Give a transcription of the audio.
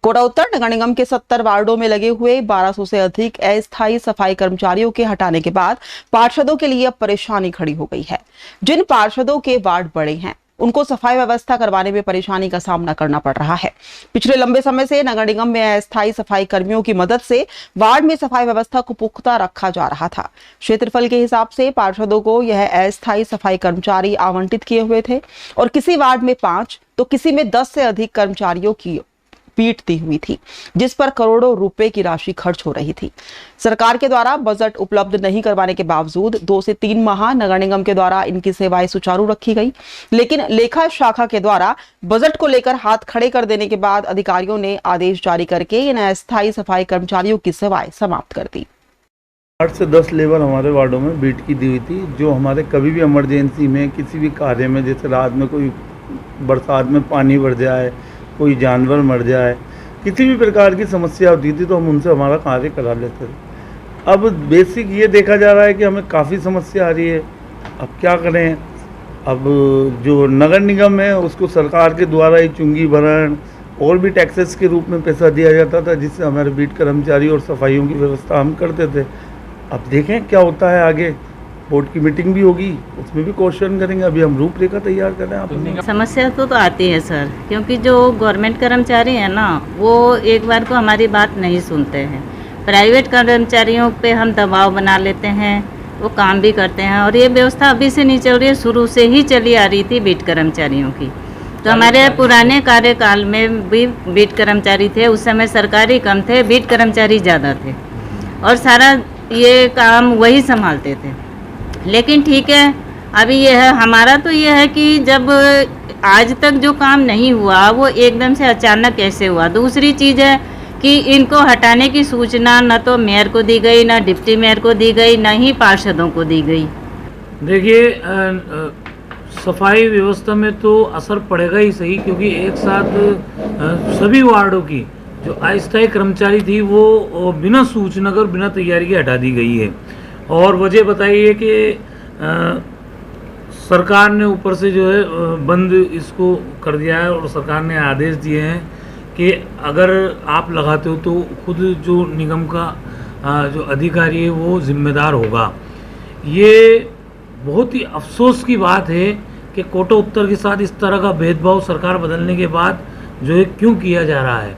कोटा उत्तर नगर निगम के 70 वार्डों में लगे हुए 1200 से अधिक अस्थायी सफाई कर्मचारियों के हटाने के बाद पार्षदों के लिए अब परेशानी खड़ी हो गई है। जिन पार्षदों के वार्ड बड़े हैं उनको सफाई व्यवस्था करवाने में परेशानी का सामना करना पड़ रहा है। पिछले लंबे समय से नगर निगम में अस्थायी सफाई कर्मियों की मदद से वार्ड में सफाई व्यवस्था को पुख्ता रखा जा रहा था। क्षेत्रफल के हिसाब से पार्षदों को यह अस्थायी सफाई कर्मचारी आवंटित किए हुए थे और किसी वार्ड में 5 तो किसी में 10 से अधिक कर्मचारियों की पीट दी हुई थी, जिस पर करोड़ों रुपए की राशि खर्च हो रही थी। सरकार के द्वारा बजट उपलब्ध नहीं करवाने के बावजूद 2 से 3 माह नगर निगम के द्वारा इनकी सेवाएं सुचारू रखी गई, लेकिन लेखा शाखा के द्वारा बजट को लेकर हाथ खड़े कर देने के बाद अधिकारियों ने आदेश जारी करके इन अस्थायी सफाई कर्मचारियों की सेवाएं समाप्त कर दी। 8 से 10 लेबर हमारे वार्डों में बीट की दी हुई थी, जो हमारे कभी भी इमरजेंसी में किसी भी कार्य में, जैसे रात में कोई बरसात में पानी भर जाए, कोई जानवर मर जाए, किसी भी प्रकार की समस्या होती थी तो हम उनसे हमारा कार्य करा लेते थे। अब बेसिक ये देखा जा रहा है कि हमें काफ़ी समस्या आ रही है। अब क्या करें? अब जो नगर निगम है उसको सरकार के द्वारा ही चुंगी भरण और भी टैक्सेस के रूप में पैसा दिया जाता था, जिससे हमारे बीट कर्मचारी और सफाइयों की व्यवस्था हम करते थे। अब देखें क्या होता है आगे। बोर्ड की मीटिंग भी होगी, उसमें भी क्वेश्चन करेंगे। अभी हम रूपरेखा तैयार कर रहे हैं। आप समस्या तो आती है सर, क्योंकि जो गवर्नमेंट कर्मचारी हैं ना, वो एक बार को हमारी बात नहीं सुनते हैं। प्राइवेट कर्मचारियों पे हम दबाव बना लेते हैं, वो काम भी करते हैं। और ये व्यवस्था अभी से नहीं चल रही है, शुरू से ही चली आ रही थी बीट कर्मचारियों की। तो हमारे पुराने कार्यकाल में भी बीट कर्मचारी थे, उस समय सरकारी कम थे, बीट कर्मचारी ज़्यादा थे और सारा ये काम वही संभालते थे। लेकिन ठीक है, अभी ये है हमारा तो ये है कि जब आज तक जो काम नहीं हुआ वो एकदम से अचानक कैसे हुआ। दूसरी चीज़ है कि इनको हटाने की सूचना न तो मेयर को दी गई, न डिप्टी मेयर को दी गई, न ही पार्षदों को दी गई। देखिए, सफाई व्यवस्था में तो असर पड़ेगा ही सही, क्योंकि एक साथ सभी वार्डों की जो अस्थायी कर्मचारी थी वो बिना सूचना और बिना तैयारी के हटा दी गई है। और वजह बताइए कि सरकार ने ऊपर से जो है बंद इसको कर दिया है और सरकार ने आदेश दिए हैं कि अगर आप लगाते हो तो खुद जो निगम का जो अधिकारी है वो जिम्मेदार होगा। ये बहुत ही अफसोस की बात है कि कोटा उत्तर के साथ इस तरह का भेदभाव सरकार बदलने के बाद जो है क्यों किया जा रहा है।